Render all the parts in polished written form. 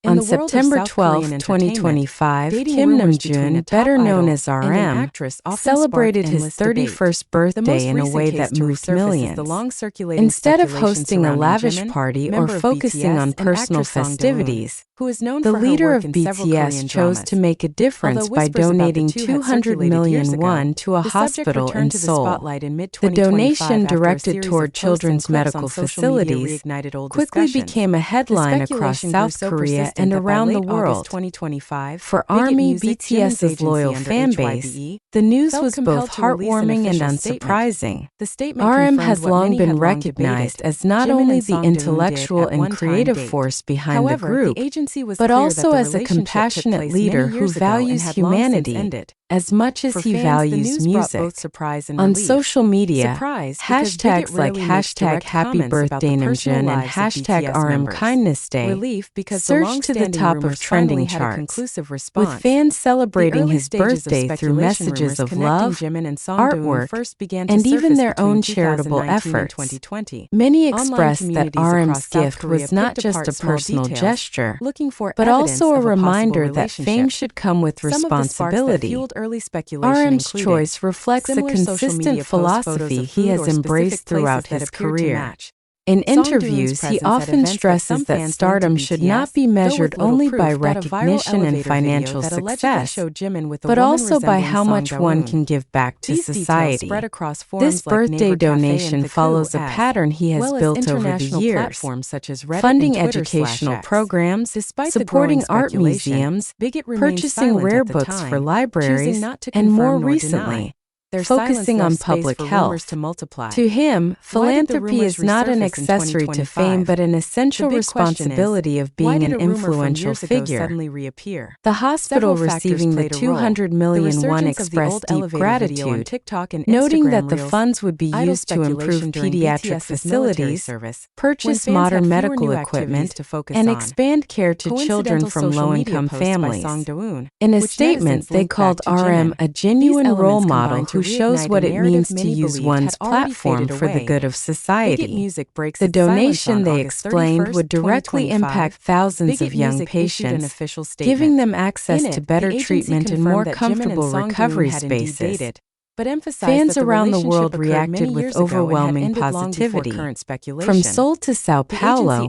On September 12, 2025, Kim Namjoon, better known as RM, celebrated his 31st birthday in a way that moved millions. Instead of hosting a lavish party or focusing on personal festivities, the leader of BTS chose to make a difference by donating 200 million won to a hospital in Seoul. The donation, directed toward children's medical facilities, quickly became a headline across South Korea and around the world. For ARMY, BTS's loyal fanbase, the news was both heartwarming and unsurprising. RM has long been recognized as not only the intellectual and creative force behind the group, but also as a compassionate leader who values humanity as much as he values music. On social media, hashtags like hashtag Happy Birthday Namjoon and hashtag RM Kindness Day surged to the top of trending charts, with fans celebrating his birthday through messages of love, artwork, and even their own charitable efforts. Many expressed that RM's gift was not just a personal gesture, but also a reminder that fame should come with responsibility. RM's choice reflects a consistent philosophy he has embraced throughout his career. In interviews, he often stresses that stardom should not be measured only by recognition and financial success, but also by how much one can give back to society. This birthday donation follows a pattern he has built over the years, funding educational programs, supporting art museums, purchasing rare books for libraries, and more recently, focusing on public health. To him, philanthropy is not an accessory to fame but an essential responsibility of being an influential figure. The hospital receiving the 200 million won expressed deep gratitude, noting that the funds would be used to improve pediatric facilities, purchase modern medical equipment, and expand care to children from low-income families. In a statement, they called RM a genuine role model who shows what it means to use one's platform for the good of society. The donation, they explained, would directly impact thousands of young patients, giving them access to better treatment and more comfortable recovery spaces. Fans around the world reacted with overwhelming positivity. From Seoul to Sao Paulo,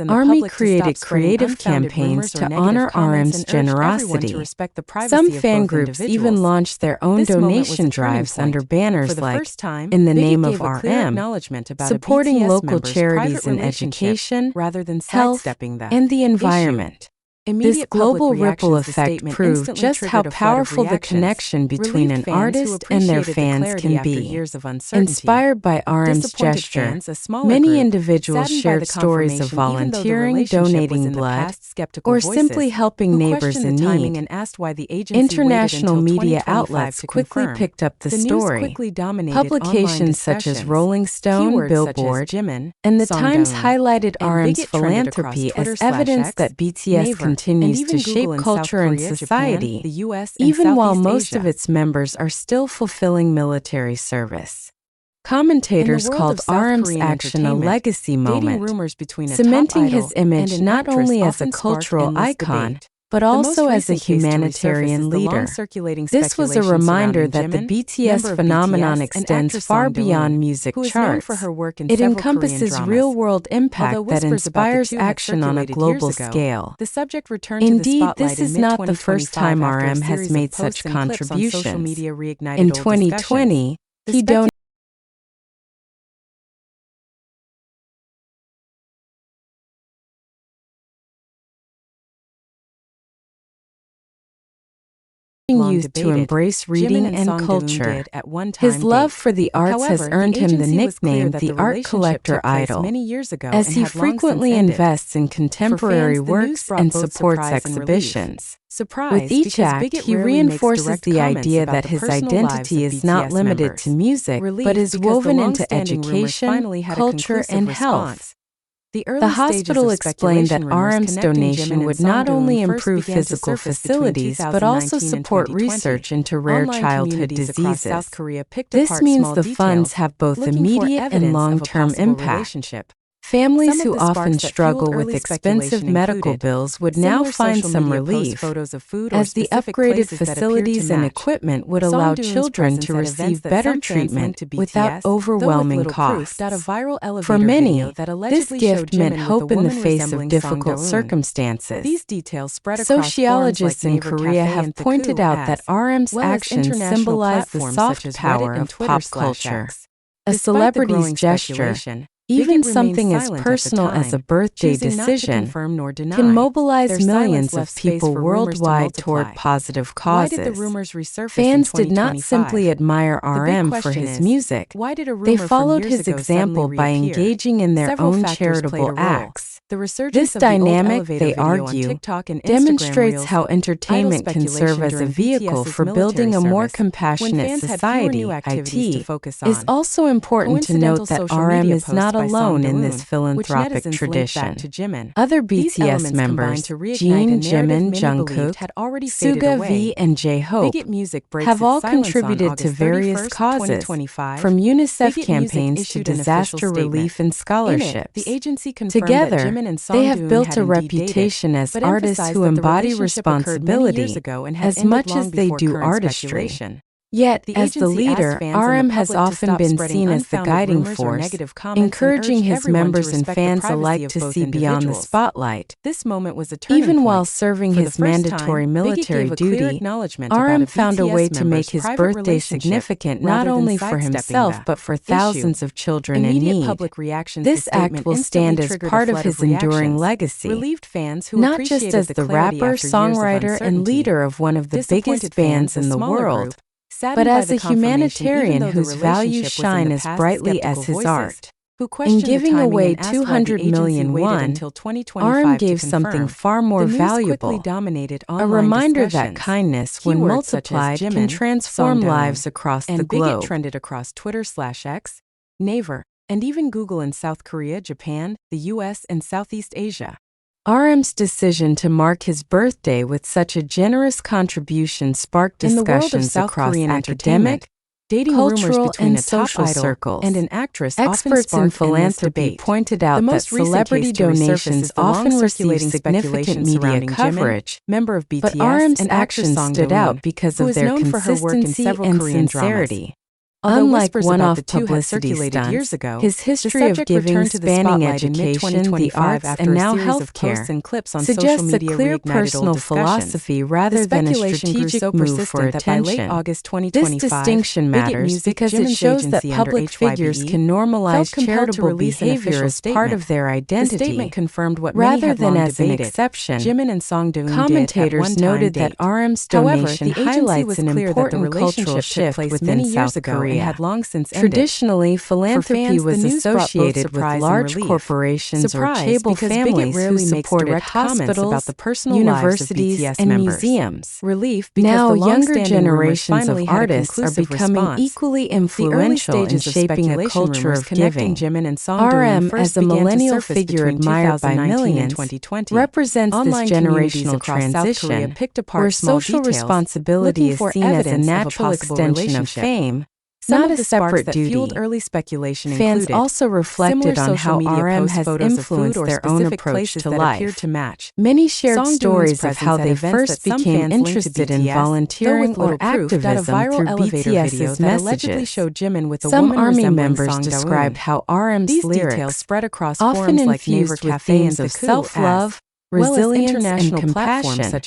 ARMY created creative campaigns to honor RM's generosity. Some fan groups even launched their own donation drives under banners like "In the Name of RM," supporting local charities in education, health, and the environment. This global ripple effect proved just how powerful the connection between an artist and their fans can be. Inspired by RM's gesture, many individuals shared stories of volunteering, donating blood, or simply helping neighbors in need. International media outlets quickly picked up the story. Publications such as Rolling Stone, Billboard, and The Times highlighted RM's philanthropy as evidence that BTS continues to shape culture and society, even while most of its members are still fulfilling military service. Commentators called RM's action a legacy moment, cementing his image not only as a cultural icon, but also as a humanitarian leader. This was a reminder that the BTS phenomenon extends far beyond music charts. It encompasses real-world impact that inspires action on a global scale. Indeed, this is not the first time RM has made such contributions. In 2020, he donated youth to embrace reading and culture. His love for the arts has earned him the nickname the art collector idol, as he frequently invests in contemporary works and supports exhibitions. With each act, he reinforces the idea that his identity is not limited to music, but is woven into education, culture, and health. The hospital explained that RM's donation would not only improve physical facilities but also support research into rare childhood diseases. This means the funds have both immediate and long-term impact. Families who often struggle with expensive medical bills would now find some relief, as the upgraded facilities and equipment would allow children to receive better treatment without overwhelming costs. For many, this gift meant hope in the face of difficult circumstances. Sociologists in Korea have pointed out that RM's actions symbolize the soft power of pop culture. A celebrity's gesture, even something as personal as a birthday decision, can mobilize millions of people worldwide toward positive causes. Fans did not simply admire RM for his music, they followed his example by engaging in their own charitable acts. This dynamic, they argue, demonstrates how entertainment can serve as a vehicle for building a more compassionate society. It is also important to note that RM is not alone in this philanthropic tradition. Other BTS members, Jin, Jimin, Jungkook, Suga V, and J-Hope, have all contributed to various causes, from UNICEF campaigns to disaster relief and scholarships. Together, they have built a reputation as artists who embody responsibility as much as they do artistry. Yet, as the leader, RM has often been seen as the guiding force, encouraging his members and fans alike to see beyond the spotlight. Even while serving his mandatory military duty, RM found a way to make his birthday significant not only for himself but for thousands of children in need. This act will stand as part of his enduring legacy, not just as the rapper, songwriter, and leader of one of the biggest bands in the world, but as a humanitarian whose values shine as brightly as his art. In giving away 200 million won, RM gave something far more valuable, a reminder that kindness, when multiplied, can transform lives across the globe. Trended across Twitter/X, Naver, and even Google in South Korea, Japan, the US, and Southeast Asia. RM's decision to mark his birthday with such a generous contribution sparked discussions across academic, cultural, and social circles. Experts in philanthropy pointed out that celebrity donations often receive significant media coverage, but RM's actions stood out because of their consistency and sincerity. Unlike one-off publicity stunts, his history of giving spanning education, the arts, and now healthcare suggests a clear personal philosophy rather than a strategic move for attention. This distinction matters because it shows that public figures can normalize charitable behavior as part of their identity, rather than as an exception. Commentators noted that RM's donation highlights an important cultural shift within South Korea. Traditionally, philanthropy was associated with large corporations or chaebol families who supported hospitals, universities, and museums. Now, younger generations of artists are becoming equally influential in shaping a culture of giving. RM, as a millennial figure admired by millions, represents this generational transition, where social responsibility is seen as a natural extension of fame, not a separate duty. Fans also reflected on how RM has influenced their own approach to life. Many shared stories of how they first became interested in volunteering or activism through BTS's messages. Some ARMY members described how RM's lyrics, often infused with themes of self-love, resilience, and compassion,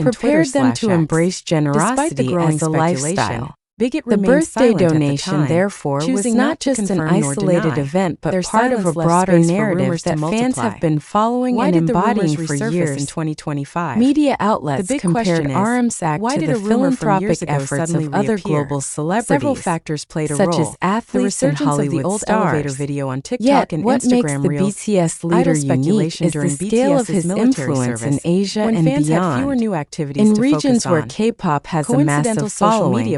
prepared them to embrace generosity as a lifestyle. The birthday donation, therefore, was not just an isolated event but part of a broader narrative that fans have been following and embodying for years. Media outlets compared RM's act to the philanthropic efforts of other global celebrities, such as athletes and Hollywood stars. Yet, what makes the BTS leader unique is the scale of his influence in Asia and beyond. In regions where K-pop has a massive following,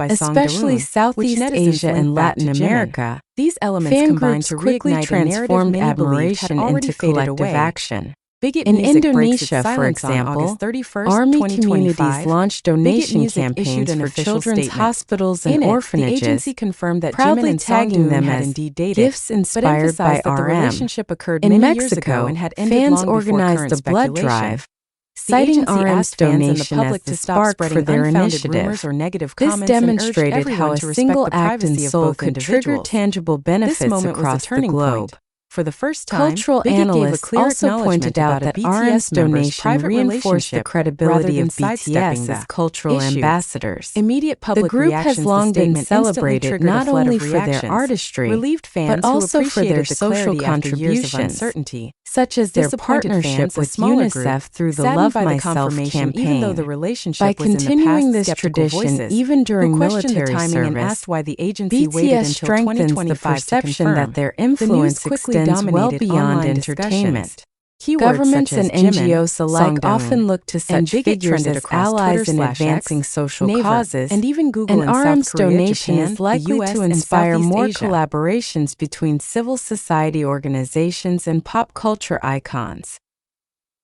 especially Southeast Asia and Latin America, fan groups quickly transformed admiration into collective action. In Indonesia, for example, ARMY communities launched donation campaigns for children's hospitals and orphanages, the agency confirmed that proudly Jimin and tagging Songdoon them had as indeed dated, gifts inspired by that the RM. relationship occurred In many years ago Mexico, and had ended fans long before organized current a blood speculation. drive, The citing agency RM's asked fans and the donation public as the to stop spark spreading for their unfounded initiative. rumors or negative This comments and urged demonstrated everyone how a to respect single the act in privacy of Seoul both could trigger individuals. tangible benefits This moment was a across the turning globe. point. For the first time, Cultural Biggie gave a analysts clear also acknowledgement pointed out about a that BTS RM's member's donation private reinforced the relationship credibility rather of than sidestepping BTS as the cultural issue. ambassadors. Immediate The public group reactions, has long the been statement instantly celebrated triggered a not flood only of for their reactions, artistry, relieved fans but also who for their appreciated the social clarity after years of contributions, uncertainty. such as their Disappointed partnership fans, a with smaller UNICEF group, through the saddened Love by the Myself confirmation, campaign. even though the relationship By was in the continuing past, this skeptical tradition voices, even during who questioned the military timing and service, asked why the agency waited BTS until strengthens the 2025 to perception confirm. that their The news influence quickly extends well dominated beyond online entertainment. discussions. Keywords Governments such as and Jimin, NGOs alike Songdoon, often look to and such Biggie figures trended as across allies in Twitter/X, advancing social Naver, causes, and even Google and in RM's South Korea, donation Japan, is likely the US, to and inspire Southeast more Asia. collaborations between civil society organizations and pop culture icons.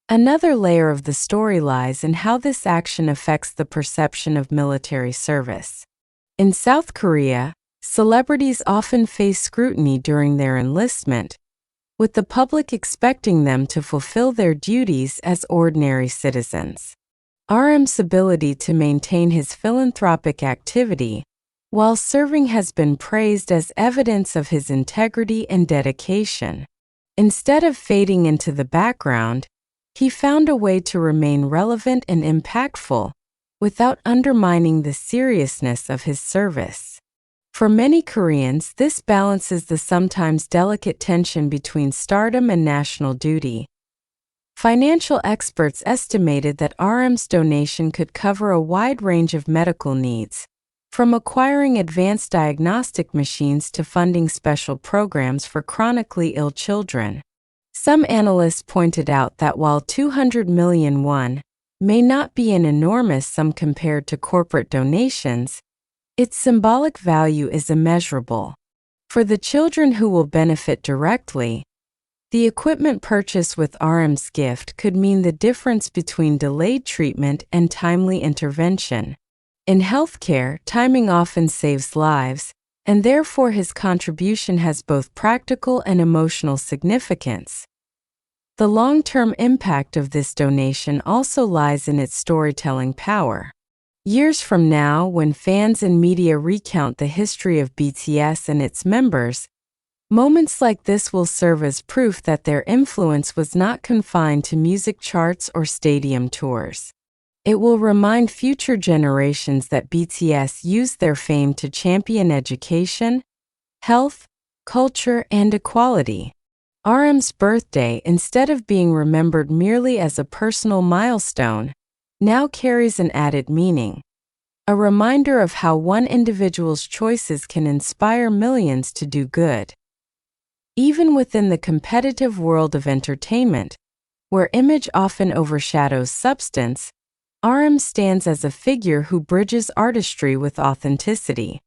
Another layer of the story lies in how this action affects the perception of military service. In South Korea, celebrities often face scrutiny during their enlistment, with the public expecting them to fulfill their duties as ordinary citizens. RM's ability to maintain his philanthropic activity while serving has been praised as evidence of his integrity and dedication. Instead of fading into the background, he found a way to remain relevant and impactful without undermining the seriousness of his service. For many Koreans, this balances the sometimes delicate tension between stardom and national duty. Financial experts estimated that RM's donation could cover a wide range of medical needs, from acquiring advanced diagnostic machines to funding special programs for chronically ill children. Some analysts pointed out that while 200 million won may not be an enormous sum compared to corporate donations, its symbolic value is immeasurable. For the children who will benefit directly, the equipment purchased with RM's gift could mean the difference between delayed treatment and timely intervention. In healthcare, timing often saves lives, and therefore his contribution has both practical and emotional significance. The long-term impact of this donation also lies in its storytelling power. Years from now, when fans and media recount the history of BTS and its members, moments like this will serve as proof that their influence was not confined to music charts or stadium tours. It will remind future generations that BTS used their fame to champion education, health, culture, and equality. RM's birthday, instead of being remembered merely as a personal milestone, now carries an added meaning. A reminder of how one individual's choices can inspire millions to do good. Even within the competitive world of entertainment, where image often overshadows substance, RM stands as a figure who bridges artistry with authenticity.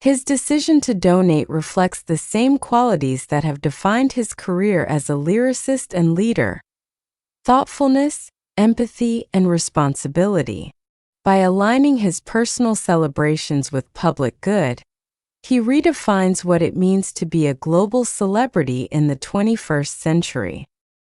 His decision to donate reflects the same qualities that have defined his career as a lyricist and leader: thoughtfulness, empathy, and responsibility. By aligning his personal celebrations with public good, he redefines what it means to be a global celebrity in the 21st century.